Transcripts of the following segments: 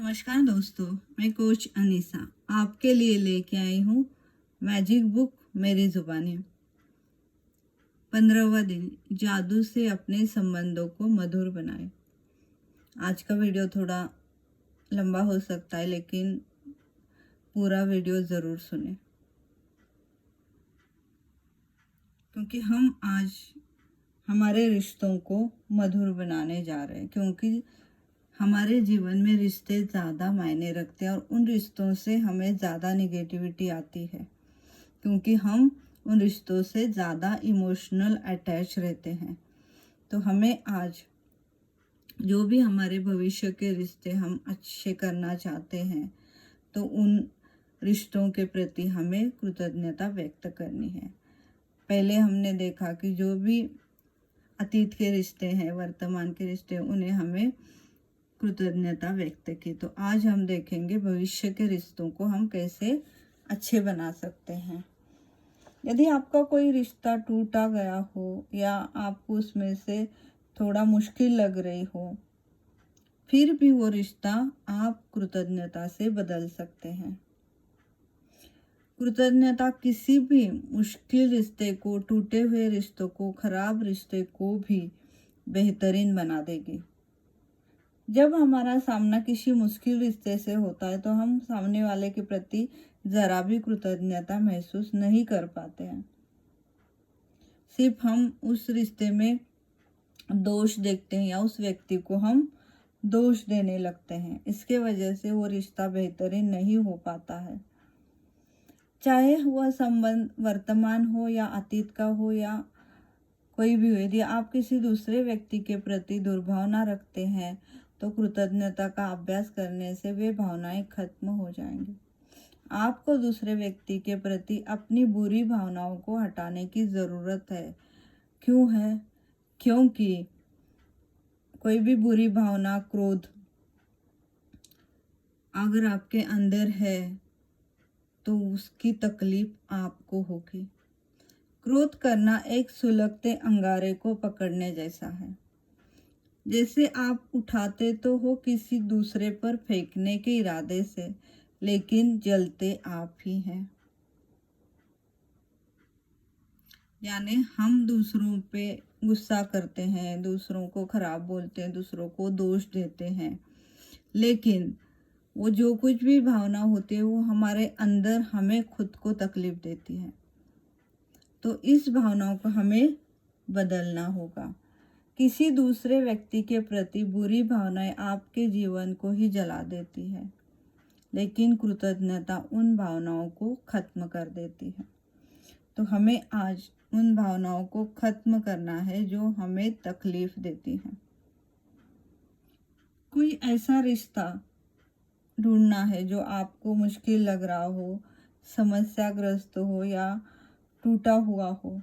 नमस्कार दोस्तों, मैं कोच अनीसा आपके लिए लेके आई हूँ मैजिक बुक मेरी जुबानी। 15वां दिन, जादू से अपने संबंधों को मधुर बनाए। आज का वीडियो थोड़ा लंबा हो सकता है, लेकिन पूरा वीडियो ज़रूर सुने, क्योंकि हम आज हमारे रिश्तों को मधुर बनाने जा रहे हैं। क्योंकि हमारे जीवन में रिश्ते ज़्यादा मायने रखते हैं और उन रिश्तों से हमें ज़्यादा निगेटिविटी आती है, क्योंकि हम उन रिश्तों से ज़्यादा इमोशनल अटैच रहते हैं। तो हमें आज जो भी हमारे भविष्य के रिश्ते हम अच्छे करना चाहते हैं, तो उन रिश्तों के प्रति हमें कृतज्ञता व्यक्त करनी है। पहले हमने देखा कि जो भी अतीत के रिश्ते हैं, वर्तमान के रिश्ते, उन्हें हमें कृतज्ञता व्यक्त की। तो आज हम देखेंगे भविष्य के रिश्तों को हम कैसे अच्छे बना सकते हैं। यदि आपका कोई रिश्ता टूटा गया हो या आपको उसमें से थोड़ा मुश्किल लग रही हो, फिर भी वो रिश्ता आप कृतज्ञता से बदल सकते हैं। कृतज्ञता किसी भी मुश्किल रिश्ते को, टूटे हुए रिश्तों को, खराब रिश्ते को भी बेहतरीन बना देगी। जब हमारा सामना किसी मुश्किल रिश्ते से होता है, तो हम सामने वाले के प्रति जरा भी कृतज्ञता महसूस नहीं कर पाते हैं। सिर्फ हम उस रिश्ते में दोष देखते हैं या उस व्यक्ति को हम दोष देने लगते हैं। इसके वजह से वो रिश्ता बेहतरीन नहीं हो पाता है। चाहे वह संबंध वर्तमान हो या अतीत का हो या कोई भी हो, यदि आप किसी दूसरे व्यक्ति के प्रति दुर्भावना रखते हैं, तो कृतज्ञता का अभ्यास करने से वे भावनाएं खत्म हो जाएंगी। आपको दूसरे व्यक्ति के प्रति अपनी बुरी भावनाओं को हटाने की ज़रूरत है। क्यों है? क्योंकि कोई भी बुरी भावना, क्रोध अगर आपके अंदर है, तो उसकी तकलीफ आपको होगी। क्रोध करना एक सुलगते अंगारे को पकड़ने जैसा है। जैसे आप उठाते तो हो किसी दूसरे पर फेंकने के इरादे से, लेकिन जलते आप ही हैं। यानी हम दूसरों पे गुस्सा करते हैं, दूसरों को खराब बोलते हैं, दूसरों को दोष देते हैं, लेकिन वो जो कुछ भी भावना होती है, वो हमारे अंदर हमें खुद को तकलीफ देती है। तो इस भावनाओं को हमें बदलना होगा। किसी दूसरे व्यक्ति के प्रति बुरी भावनाएं आपके जीवन को ही जला देती है, लेकिन कृतज्ञता उन भावनाओं को खत्म कर देती है। तो हमें आज उन भावनाओं को खत्म करना है जो हमें तकलीफ देती हैं। कोई ऐसा रिश्ता ढूंढना है जो आपको मुश्किल लग रहा हो, समस्याग्रस्त हो या टूटा हुआ हो,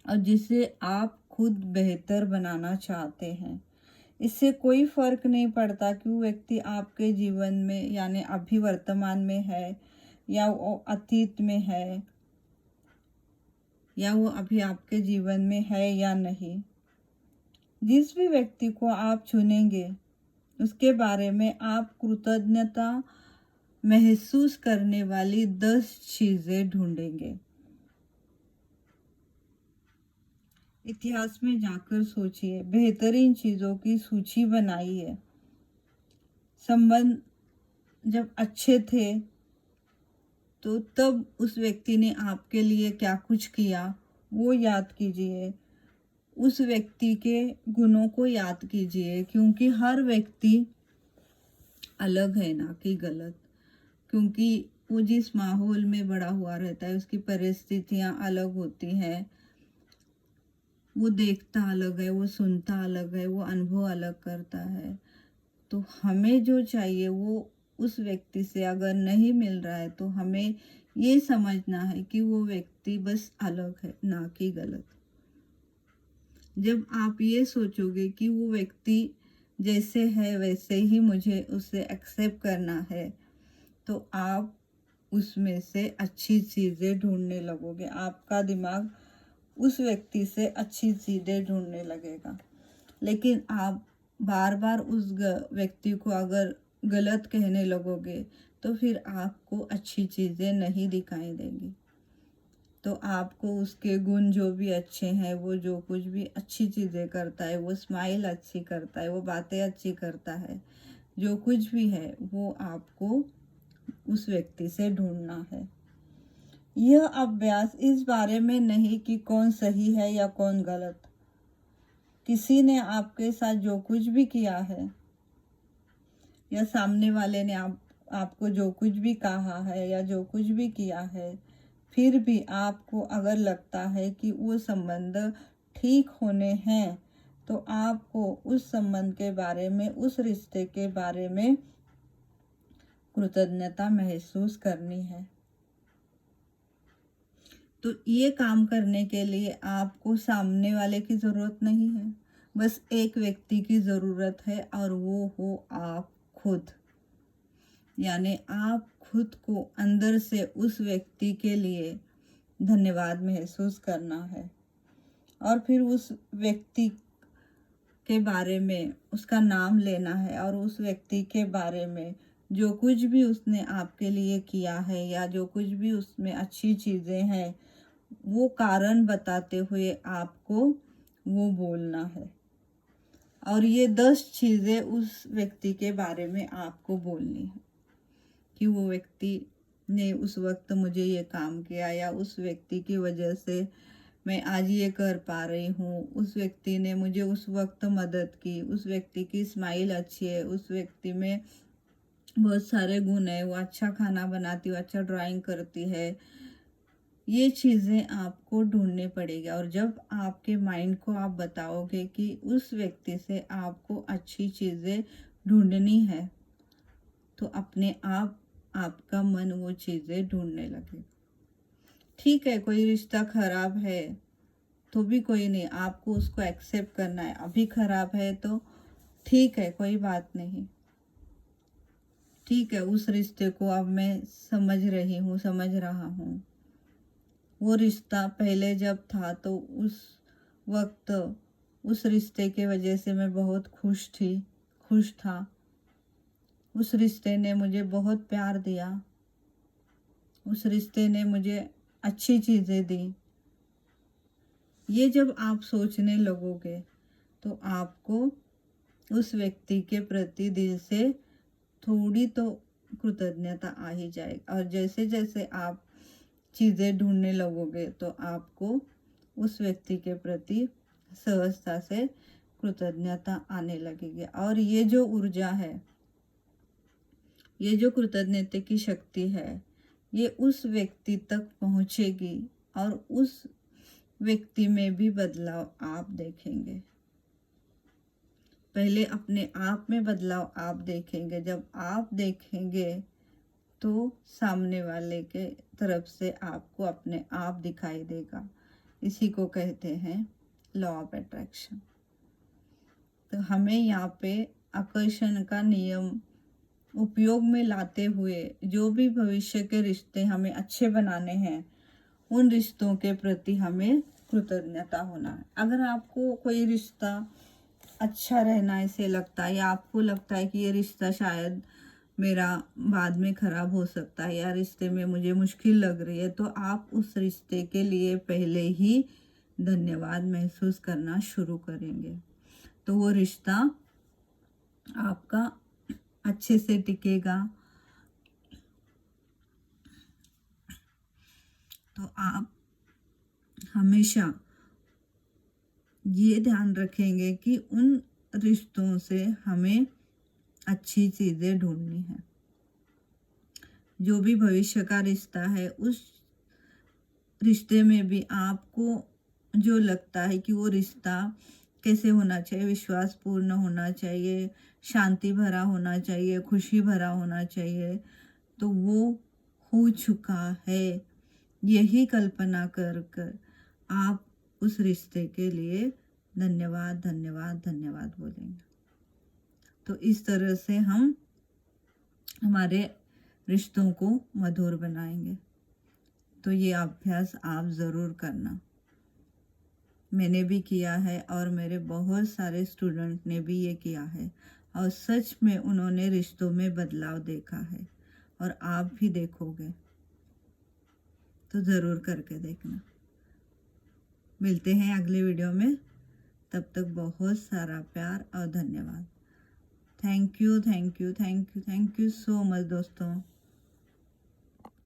और जिसे आप खुद बेहतर बनाना चाहते हैं। इससे कोई फर्क नहीं पड़ता कि वो व्यक्ति आपके जीवन में यानी अभी वर्तमान में है या वो अतीत में है, या वो अभी आपके जीवन में है या नहीं। जिस भी व्यक्ति को आप चुनेंगे, उसके बारे में आप कृतज्ञता महसूस करने वाली 10 चीजें ढूंढेंगे। इतिहास में जाकर सोचिए, बेहतरीन चीजों की सूची बनाइए। संबंध जब अच्छे थे, तो तब उस व्यक्ति ने आपके लिए क्या कुछ किया, वो याद कीजिए। उस व्यक्ति के गुणों को याद कीजिए, क्योंकि हर व्यक्ति अलग है, ना कि गलत। क्योंकि वो जिस माहौल में बड़ा हुआ रहता है, उसकी परिस्थितियां अलग होती हैं। वो देखता अलग है, वो सुनता अलग है, वो अनुभव अलग करता है। तो हमें जो चाहिए वो उस व्यक्ति से अगर नहीं मिल रहा है, तो हमें ये समझना है कि वो व्यक्ति बस अलग है, ना कि गलत। जब आप ये सोचोगे कि वो व्यक्ति जैसे है वैसे ही मुझे उसे एक्सेप्ट करना है, तो आप उसमें से अच्छी चीज़ें ढूंढने लगोगे। आपका दिमाग उस व्यक्ति से अच्छी चीज़ें ढूंढने लगेगा। लेकिन आप बार बार उस व्यक्ति को अगर गलत कहने लगोगे तो फिर आपको अच्छी चीज़ें नहीं दिखाई देंगी। तो आपको उसके गुण जो भी अच्छे हैं, वो जो कुछ भी अच्छी चीज़ें करता है, वो स्माइल अच्छी करता है, वो बातें अच्छी करता है, जो कुछ भी है वो आपको उस व्यक्ति से ढूंढना है। यह अभ्यास इस बारे में नहीं कि कौन सही है या कौन गलत। किसी ने आपके साथ जो कुछ भी किया है या सामने वाले ने आपको जो कुछ भी कहा है या जो कुछ भी किया है, फिर भी आपको अगर लगता है कि वो संबंध ठीक होने हैं, तो आपको उस संबंध के बारे में, उस रिश्ते के बारे में कृतज्ञता महसूस करनी है। तो ये काम करने के लिए आपको सामने वाले की ज़रूरत नहीं है, बस एक व्यक्ति की ज़रूरत है और वो हो आप खुद। यानी आप खुद को अंदर से उस व्यक्ति के लिए धन्यवाद महसूस करना है और फिर उस व्यक्ति के बारे में उसका नाम लेना है और उस व्यक्ति के बारे में जो कुछ भी उसने आपके लिए किया है या जो कुछ भी उसमें अच्छी चीज़ें हैं, वो कारण बताते हुए आपको वो बोलना है। और ये 10 चीज़ें उस व्यक्ति के बारे में आपको बोलनी है कि वो व्यक्ति ने उस वक्त मुझे ये काम किया या उस व्यक्ति की वजह से मैं आज ये कर पा रही हूँ, उस व्यक्ति ने मुझे उस वक्त मदद की, उस व्यक्ति की स्माइल अच्छी है, उस व्यक्ति में बहुत सारे गुण है, वो अच्छा खाना बनाती है, अच्छा ड्राइंग करती है। ये चीज़ें आपको ढूंढनी पड़ेगी और जब आपके माइंड को आप बताओगे कि उस व्यक्ति से आपको अच्छी चीज़ें ढूंढनी है, तो अपने आप आपका मन वो चीज़ें ढूंढने लगे। ठीक है, कोई रिश्ता खराब है तो भी कोई नहीं, आपको उसको एक्सेप्ट करना है। अभी खराब है तो ठीक है, कोई बात नहीं। ठीक है, उस रिश्ते को अब मैं समझ रही हूँ, समझ रहा हूँ। वो रिश्ता पहले जब था तो उस वक्त उस रिश्ते के वजह से मैं बहुत खुश था। उस रिश्ते ने मुझे बहुत प्यार दिया, उस रिश्ते ने मुझे अच्छी चीज़ें दी। ये जब आप सोचने लगोगे तो आपको उस व्यक्ति के प्रति दिल से थोड़ी तो कृतज्ञता आ ही जाएगी और जैसे जैसे आप चीज़ें ढूंढने लगोगे तो आपको उस व्यक्ति के प्रति सहजता से कृतज्ञता आने लगेगी। और ये जो ऊर्जा है, ये जो कृतज्ञता की शक्ति है, ये उस व्यक्ति तक पहुँचेगी और उस व्यक्ति में भी बदलाव आप देखेंगे। पहले अपने आप में बदलाव आप देखेंगे, जब आप देखेंगे तो सामने वाले के तरफ से आपको अपने आप दिखाई देगा। इसी को कहते हैं लॉ ऑफ अट्रैक्शन। तो हमें यहाँ पे आकर्षण का नियम उपयोग में लाते हुए जो भी भविष्य के रिश्ते हमें अच्छे बनाने हैं, उन रिश्तों के प्रति हमें कृतज्ञता होना है। अगर आपको कोई रिश्ता अच्छा रहना ऐसे लगता है या आपको लगता है कि ये रिश्ता शायद मेरा बाद में ख़राब हो सकता है या रिश्ते में मुझे मुश्किल लग रही है, तो आप उस रिश्ते के लिए पहले ही धन्यवाद महसूस करना शुरू करेंगे। तो वो रिश्ता आपका अच्छे से टिकेगा। तो आप हमेशा ये ध्यान रखेंगे कि उन रिश्तों से हमें अच्छी चीज़ें ढूंढनी है। जो भी भविष्य का रिश्ता है, उस रिश्ते में भी आपको जो लगता है कि वो रिश्ता कैसे होना चाहिए, विश्वासपूर्ण होना चाहिए, शांति भरा होना चाहिए, खुशी भरा होना चाहिए, तो वो हो चुका है। यही कल्पना कर कर आप उस रिश्ते के लिए धन्यवाद धन्यवाद धन्यवाद बोलेंगे। तो इस तरह से हम हमारे रिश्तों को मधुर बनाएंगे। तो ये अभ्यास आप ज़रूर करना। मैंने भी किया है और मेरे बहुत सारे स्टूडेंट ने भी ये किया है और सच में उन्होंने रिश्तों में बदलाव देखा है और आप भी देखोगे तो ज़रूर करके देखना। मिलते हैं अगले वीडियो में, तब तक बहुत सारा प्यार और धन्यवाद। थैंक यू सो मच दोस्तों।